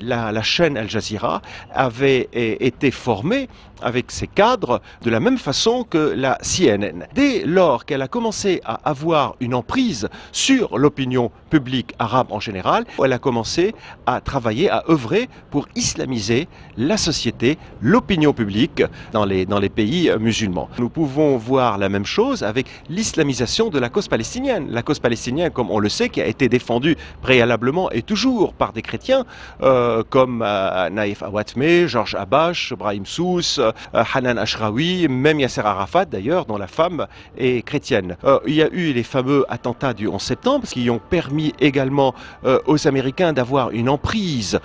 la chaîne Al Jazeera avait été formée avec ses cadres de la même façon que la CNN. Dès lors qu'elle a commencé à avoir une emprise sur l'opinion publique arabe en général, elle a commencé à travailler, à œuvrer pour islamiser la société, l'opinion publique dans les pays musulmans. Nous pouvons voir la même chose avec l'islamisation de la cause palestinienne. La cause palestinienne, comme on le sait, qui a été défendue préalablement et toujours par des chrétiens comme Naïf Awatmeh, Georges Habash, Brahim Sous, Hanan Ashrawi, même Yasser Arafat d'ailleurs, dont la femme est chrétienne. Il y a eu les fameux attentats du 11 septembre qui ont permis également aux Américains d'avoir une emprise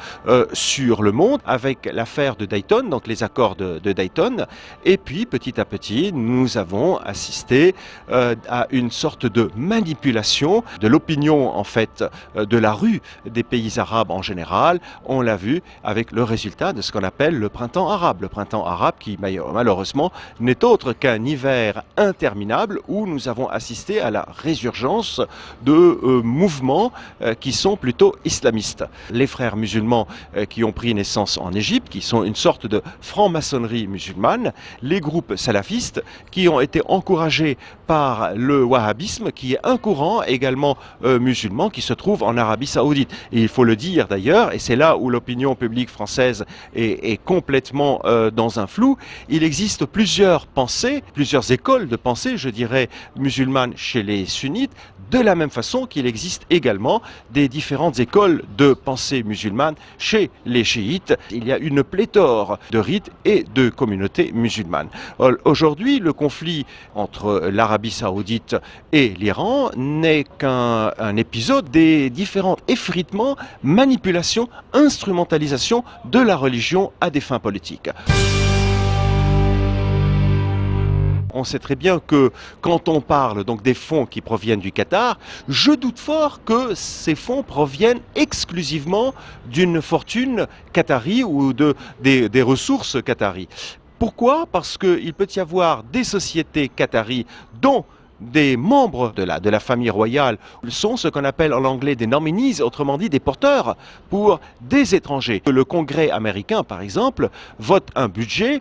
sur le monde avec l'affaire de Dayton, donc les accords de Dayton. Et puis petit à petit, nous avons assisté à une sorte de manipulation de l'opinion en fait de la rue des pays arabes en général. On l'a vu avec le résultat de ce qu'on appelle le printemps arabe. Le printemps arabe qui malheureusement n'est autre qu'un hiver interminable où nous avons assisté à la résurgence de mouvements qui sont plutôt islamistes. Les frères musulmans qui ont pris naissance en Égypte, qui sont une sorte de franc-maçonnerie musulmane, les groupes salafistes qui ont été encouragés par le wahhabisme, qui est un courant également musulman qui se trouve en Arabie Saoudite. Et il faut le dire d'ailleurs, et c'est là où l'opinion publique française est complètement dans un flou, il existe plusieurs pensées, plusieurs écoles de pensée, je dirais, musulmanes chez les sunnites, de la même façon qu'il existe également des différentes écoles de pensée musulmanes chez les chiites. Il y a une pléthore de rites et de communautés musulmanes. Aujourd'hui, le conflit entre l'Arabie Saoudite et l'Iran n'est qu'un épisode des différents effritements, manipulations, instrumentalisations de la religion à des fins politiques. On sait très bien que quand on parle donc des fonds qui proviennent du Qatar, je doute fort que ces fonds proviennent exclusivement d'une fortune qatari ou des ressources qatari. Pourquoi ? Parce qu'il peut y avoir des sociétés qataries dont des membres de la famille royale sont ce qu'on appelle en anglais des nominees, autrement dit des porteurs pour des étrangers. Le Congrès américain, par exemple, vote un budget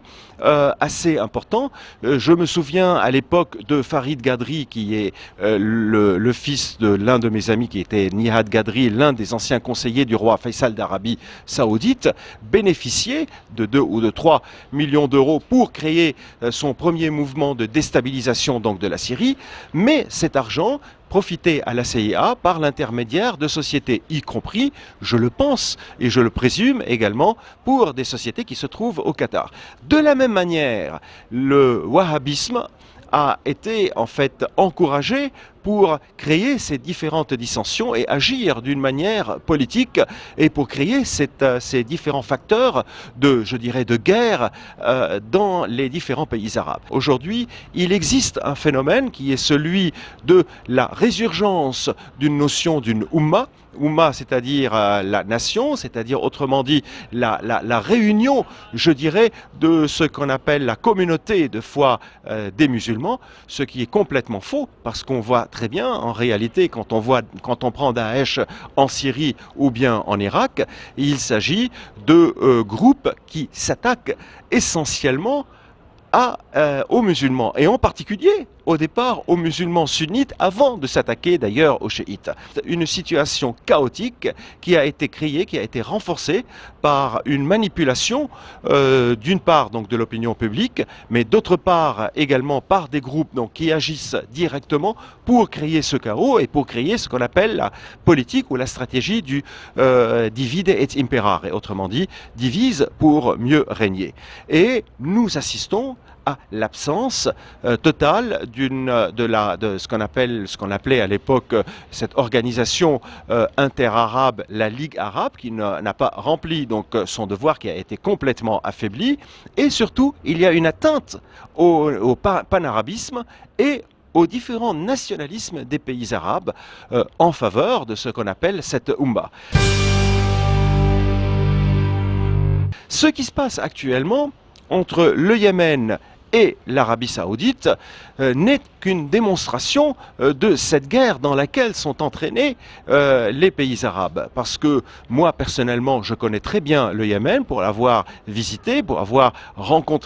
assez important. Je me souviens à l'époque de Farid Gadri, qui est le fils de l'un de mes amis qui était Nihad Gadri, l'un des anciens conseillers du roi Faisal d'Arabie Saoudite, bénéficier de 2 ou de 3 millions d'euros pour créer son premier mouvement de déstabilisation donc de la Syrie. Mais cet argent profitait à la CIA par l'intermédiaire de sociétés, y compris, je le pense et je le présume également, pour des sociétés qui se trouvent au Qatar. De la même manière, le wahhabisme a été en fait encouragé pour créer ces différentes dissensions et agir d'une manière politique et pour créer ces différents facteurs je dirais, de guerre dans les différents pays arabes. Aujourd'hui, il existe un phénomène qui est celui de la résurgence d'une notion d'une Oumma, c'est-à-dire la nation, c'est-à-dire autrement dit la réunion, je dirais, de ce qu'on appelle la communauté de foi des musulmans, ce qui est complètement faux parce qu'on voit très bien en réalité quand on prend Daesh en Syrie ou bien en Irak, il s'agit de groupes qui s'attaquent essentiellement aux musulmans et en particulier au départ aux musulmans sunnites avant de s'attaquer d'ailleurs aux chiites. Une situation chaotique qui a été créée, qui a été renforcée par une manipulation d'une part donc de l'opinion publique, mais d'autre part également par des groupes donc qui agissent directement pour créer ce chaos et pour créer ce qu'on appelle la politique ou la stratégie du divide et imperare, et autrement dit divise pour mieux régner. Et nous assistons à l'absence totale de ce qu'on appelait à l'époque cette organisation interarabe, la Ligue arabe, qui n'a pas rempli donc son devoir, qui a été complètement affaibli, et surtout il y a une atteinte au panarabisme et aux différents nationalismes des pays arabes en faveur de ce qu'on appelle cette Oumma. Ce qui se passe actuellement entre le Yémen et l'Arabie saoudite n'est qu'une démonstration de cette guerre dans laquelle sont entraînés les pays arabes. Parce que moi, personnellement, je connais très bien le Yémen pour l'avoir visité, pour avoir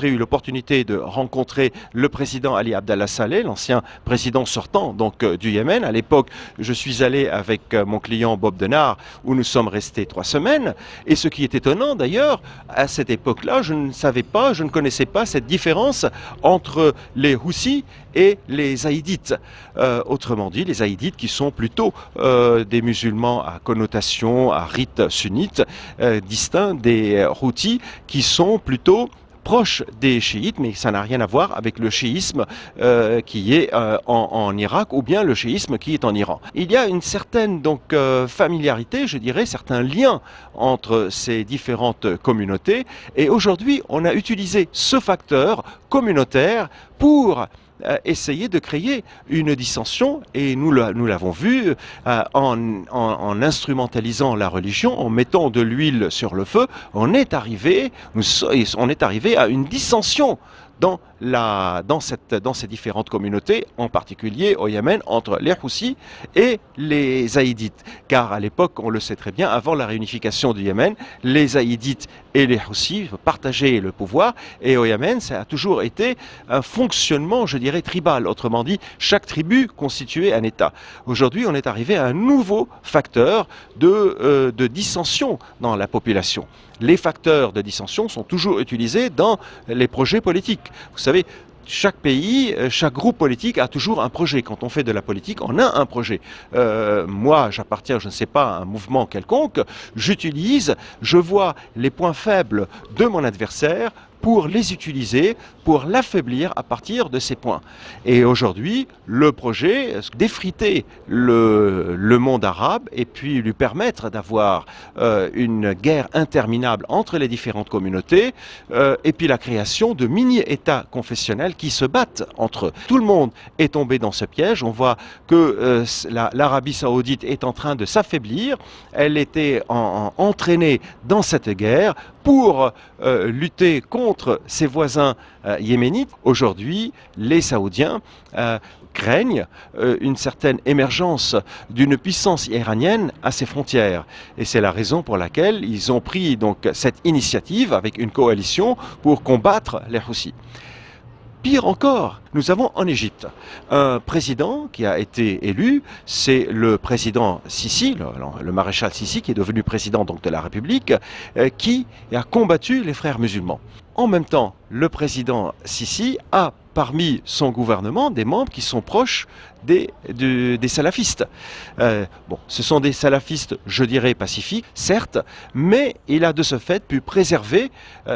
eu l'opportunité de rencontrer le président Ali Abdallah Saleh, l'ancien président sortant donc du Yémen. À l'époque, je suis allé avec mon client Bob Denard, où nous sommes restés 3 semaines. Et ce qui est étonnant d'ailleurs, à cette époque-là, je ne connaissais pas cette différence entre les Houthis et les Zaïdites. Autrement dit, les Zaïdites qui sont plutôt des musulmans à connotation, à rite sunnite, distincts des Houthis qui sont plutôt proche des chiites, mais ça n'a rien à voir avec le chiisme qui est en Irak ou bien le chiisme qui est en Iran. Il y a une certaine familiarité, je dirais, certains liens entre ces différentes communautés et aujourd'hui on a utilisé ce facteur communautaire pour essayer de créer une dissension et nous l'avons vu en instrumentalisant la religion, en mettant de l'huile sur le feu, on est arrivé à une dissension dans ces différentes communautés, en particulier au Yémen, entre les Houthis et les Zaïdites. Car à l'époque, on le sait très bien, avant la réunification du Yémen, les Zaïdites et les Houthis partageaient le pouvoir, et au Yémen, ça a toujours été un fonctionnement, je dirais, tribal. Autrement dit, chaque tribu constituait un État. Aujourd'hui, on est arrivé à un nouveau facteur de dissension dans la population. Les facteurs de dissension sont toujours utilisés dans les projets politiques. Vous savez, chaque pays, chaque groupe politique a toujours un projet. Quand on fait de la politique, on a un projet. Moi, j'appartiens, je ne sais pas, à un mouvement quelconque. Je vois les points faibles de mon adversaire pour les utiliser, pour l'affaiblir à partir de ces points. Et aujourd'hui, le projet, d'effriter le monde arabe et puis lui permettre d'avoir une guerre interminable entre les différentes communautés et puis la création de mini-États confessionnels qui se battent entre eux. Tout le monde est tombé dans ce piège. On voit que l'Arabie saoudite est en train de s'affaiblir. Elle était entraînée dans cette guerre pour lutter contre ses voisins yéménites. Aujourd'hui, les Saoudiens craignent une certaine émergence d'une puissance iranienne à ses frontières. Et c'est la raison pour laquelle ils ont pris donc cette initiative avec une coalition pour combattre les Houthis. Pire encore, nous avons en Égypte un président qui a été élu, c'est le président Sisi, le maréchal Sisi, qui est devenu président donc de la République, qui a combattu les frères musulmans. En même temps, le président Sisi a parmi son gouvernement des membres qui sont proches des salafistes. Ce sont des salafistes, je dirais, pacifiques, certes, mais il a de ce fait pu préserver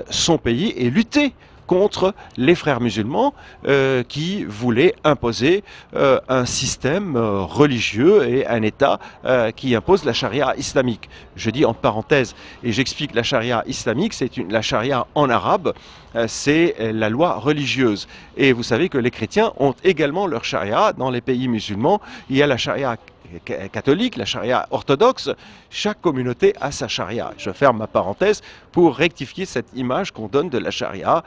son pays et lutter contre les frères musulmans qui voulaient imposer un système religieux et un État qui impose la charia islamique. Je dis entre parenthèses, et j'explique la charia islamique, la charia en arabe, c'est la loi religieuse. Et vous savez que les chrétiens ont également leur charia. Dans les pays musulmans, il y a la charia catholique, la charia orthodoxe, chaque communauté a sa charia. Je ferme ma parenthèse pour rectifier cette image qu'on donne de la charia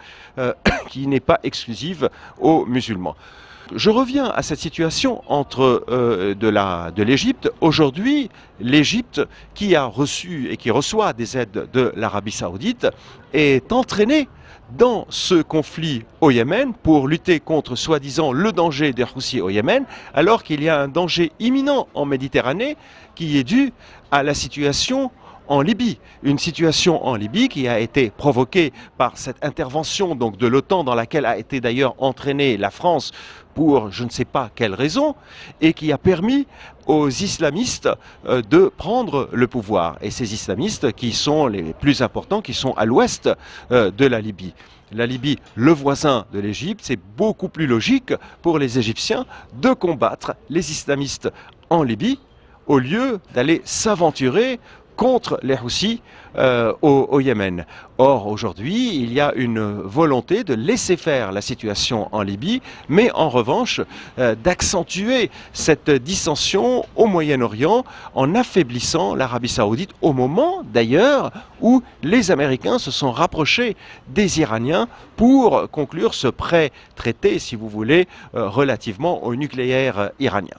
qui n'est pas exclusive aux musulmans. Je reviens à cette situation de l'Égypte. Aujourd'hui, l'Égypte, qui a reçu et qui reçoit des aides de l'Arabie saoudite, est entraînée dans ce conflit au Yémen pour lutter contre soi-disant le danger des Houthis au Yémen, alors qu'il y a un danger imminent en Méditerranée qui est dû à la situation en Libye. Une situation en Libye qui a été provoquée par cette intervention donc, de l'OTAN dans laquelle a été d'ailleurs entraînée la France pour je ne sais pas quelle raison et qui a permis aux islamistes de prendre le pouvoir. Et ces islamistes qui sont les plus importants, qui sont à l'ouest de la Libye. La Libye, le voisin de l'Égypte, c'est beaucoup plus logique pour les Égyptiens de combattre les islamistes en Libye au lieu d'aller s'aventurer contre les Houthis au Yémen. Or, aujourd'hui, il y a une volonté de laisser faire la situation en Libye, mais en revanche d'accentuer cette dissension au Moyen-Orient en affaiblissant l'Arabie saoudite au moment d'ailleurs où les Américains se sont rapprochés des Iraniens pour conclure ce pré-traité, si vous voulez, relativement au nucléaire iranien.